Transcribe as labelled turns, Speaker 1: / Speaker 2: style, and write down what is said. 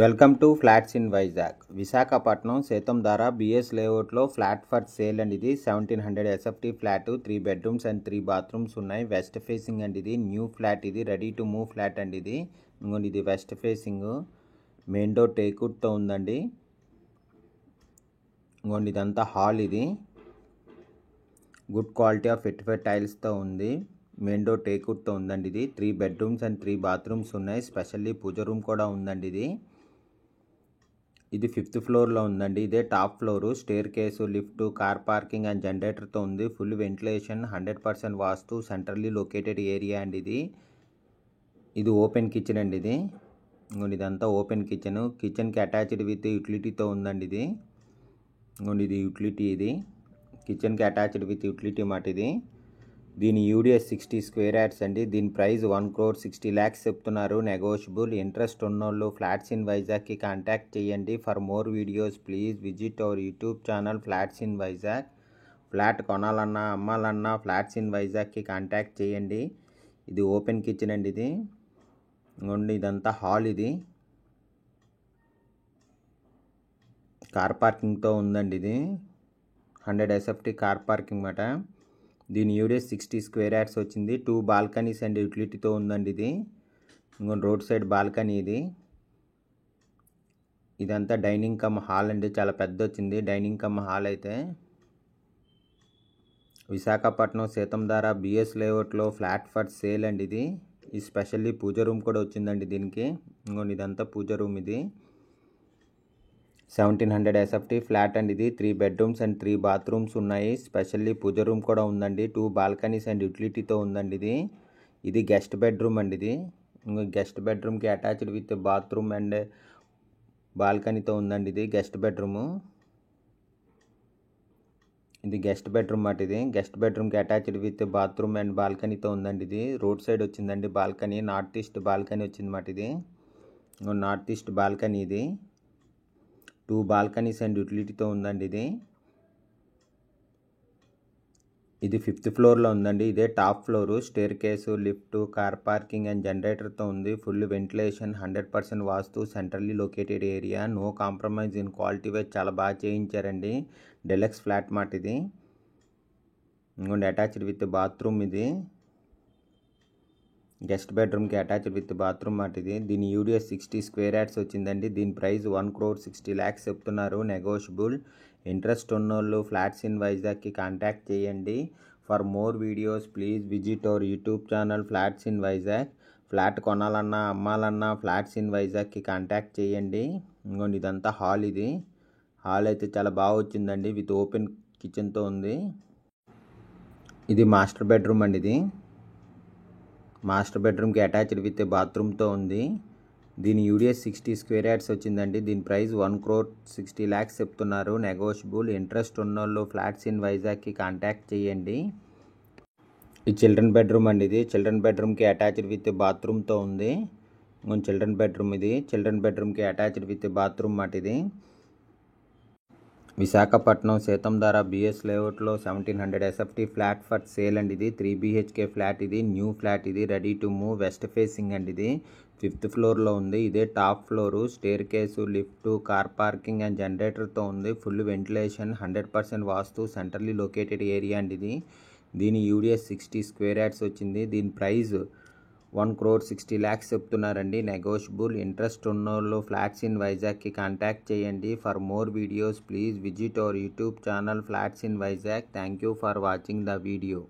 Speaker 1: Welcome to flats in Vizag. Visakhapatnam Seethammadhara BS లేఅవుట్లో flat for sale అండి. ఇది 1700 SFT flat, 3 bedrooms and 3 bathrooms ఉన్నాయి. West facing అండి. ఇది న్యూ ఫ్లాట్, ఇది రెడీ టు మూవ్ ఫ్లాట్ అండి. ఇది వెస్ట్ ఫేసింగ్, మెయిన్ డోర్ టేక్వుడ్తో ఉందండి. ఇదంతా హాల్, ఇది గుడ్ క్వాలిటీ ఆఫ్ ఫిట్ఫెట్ టైల్స్తో ఉంది. మెయిన్ డోర్ టేక్వుడ్తో ఉందండి. ఇది 3 బెడ్రూమ్స్ అండ్ 3 బాత్రూమ్స్ ఉన్నాయి. స్పెషల్లీ పూజ రూమ్ కూడా ఉందండి. ఇది 5th ఫ్లోర్లో ఉందండి. ఇదే top floor. Staircase, lift, car parking and జనరేటర్తో ఉంది. Full ventilation, 100% vastu, centrally located area అండి. ఇది ఓపెన్ కిచెన్ అండి. ఇదంతా ఓపెన్ కిచెన్. కిచెన్కి అటాచ్డ్ విత్ యూటిలిటీతో ఉందండి. ఇది యూటిలిటీ. ఇది కిచెన్కి అటాచ్డ్ విత్ యూటిలిటీ మాట. దీని యూడిఎస్ 60 స్క్వేర్ యార్డ్స్ అండి. దీని ప్రైస్ 1,60,00,000 చెప్తున్నారు. నెగోషియబుల్. ఇంట్రెస్ట్ ఉన్నోళ్ళు ఫ్లాట్స్ ఇన్ వైజాగ్కి కాంటాక్ట్ చేయండి. For more videos please visit our YouTube channel flats in Vizag. Flat కొనాలన్నా అమ్మాలన్నా ఫ్లాట్స్ ఇన్ వైజాగ్కి కాంటాక్ట్ చేయండి. ఇది ఓపెన్ కిచెన్ అండి. ఇదంతా హాల్. ఇది కార్ పార్కింగ్తో ఉందండి. 100 ఎస్ఎఫ్టీ కార్ పార్కింగ్ మాట. దీని యూడిఎస్ 60 స్క్వేర్ యార్డ్స్ వచ్చింది. 2 బాల్కనీస్ అండ్ యూటిలిటీతో ఉందండి. Road side balcony. ఇదంతా డైనింగ్ కమ్ హాల్ అండి. చాలా పెద్ద వచ్చింది డైనింగ్ కమ్ హాల్. అయితే విశాఖపట్నం సేతంధార బిఎస్ లేఅవుట్లో ఫ్లాట్ ఫర్ సేల్ అండి. ఈ స్పెషల్లీ పూజ రూమ్ కూడా వచ్చిందండి దీనికి. ఇదంతా పూజ రూమ్. ఇది 1700 ఎస్ఎఫ్టీ ఫ్లాట్ అండి. 3 బెడ్రూమ్స్ అండ్ 3 బాత్రూమ్స్ ఉన్నాయి. స్పెషల్లీ పూజ రూమ్ కూడా ఉందండి. 2 బాల్కనీస్ అండ్ యూటిలిటీతో ఉందండి. ఇది గెస్ట్ బెడ్రూమ్ అండి. గెస్ట్ బెడ్రూమ్కి అటాచ్డ్ విత్ బాత్రూమ్ అండ్ బాల్కనీతో ఉందండి. ఇది గెస్ట్ బెడ్రూమ్. ఇది గెస్ట్ బెడ్రూమ్ మాట. గెస్ట్ బెడ్రూమ్కి అటాచ్డ్ విత్ బాత్రూమ్ అండ్ బాల్కనీతో ఉందండి. రోడ్ సైడ్ వచ్చిందండి బాల్కనీ. నార్త్ ఈస్ట్ బాల్కనీ వచ్చింది మాట. North east balcony. 2 balconies and యూటిలిటీతో ఉందండి. ఇది 5th ఫ్లోర్లో ఉందండి. ఇదే top floor. Staircase, lift, car parking and జనరేటర్తో ఉంది. Full ventilation, 100% vastu, centrally located area, no compromise in quality wise. చాలా బాగా చేయించారండి. డెలక్స్ ఫ్లాట్ మాట. Attached with bathroom. గెస్ట్ బెడ్రూమ్కి అటాచ్డ్ విత్ బాత్రూమ్ మాట. దీని యూడిఎస్ 60 స్క్వేర్ యార్డ్స్ వచ్చిందండి. దీని ప్రైస్ 1,60,00,000 చెప్తున్నారు. నెగోషియబుల్. ఇంట్రెస్ట్ ఉన్నోళ్ళు ఫ్లాట్స్ ఇన్ వైజాగ్కి కాంటాక్ట్ చేయండి. For more videos please visit our YouTube channel flats in Vizag. Flat కొనాలన్నా అమ్మాలన్నా ఫ్లాట్స్ ఇన్ వైజాగ్కి కాంటాక్ట్ చేయండి. ఇదంతా హాల్. హాల్ అయితే చాలా బాగా వచ్చిందండి. విత్ ఓపెన్ కిచెన్తో ఉంది. ఇది మాస్టర్ బెడ్రూమ్ అండి. మాస్టర్ బెడ్రూమ్కి అటాచ్డ్ విత్ బాత్రూమ్తో ఉంది. దీని యూడిఎస్ 60 స్క్వేర్ యార్డ్స్ వచ్చిందండి. దీని ప్రైస్ 1,60,00,000 చెప్తున్నారు. నెగోషియబుల్. ఇంట్రెస్ట్ ఉన్నోళ్ళు ఫ్లాట్స్ ఇన్ వైజాగ్కి కాంటాక్ట్ చేయండి. ఈ చిల్డ్రన్ బెడ్రూమ్ అండి. చిల్డ్రన్ బెడ్రూమ్కి అటాచ్డ్ విత్ బాత్రూమ్తో ఉంది. Children bedroom. చిల్డ్రన్ బెడ్రూమ్కి అటాచ్డ్ విత్ బాత్రూమ్ మాట. విశాఖపట్నం సేతంధార బిఎస్ లేఅవుట్లో 1700 ఎస్ఎఫ్టీ ఫ్లాట్ ఫర్ సేల్ అండి. 3 BHK flat. New flat. Ready to move. West facing అండి. 5th ఫ్లోర్లో ఉంది. ఇదే top floor. Staircase, lift, car parking and జనరేటర్తో ఉంది. Full ventilation, 100% vastu, centrally located area అండి. దీని యూడిఎస్ 60 స్క్వేర్ యార్డ్స్ వచ్చింది. దీని ప్రైస్ 1,60,00,000 చెప్తున్నారండి. నెగోషియబుల్. ఇంట్రెస్ట్ ఉన్నోళ్ళు ఫ్లాట్స్ ఇన్ వైజాగ్కి కాంటాక్ట్ చేయండి. For more videos please visit our YouTube channel flats in Vizag. Thank you for watching the video.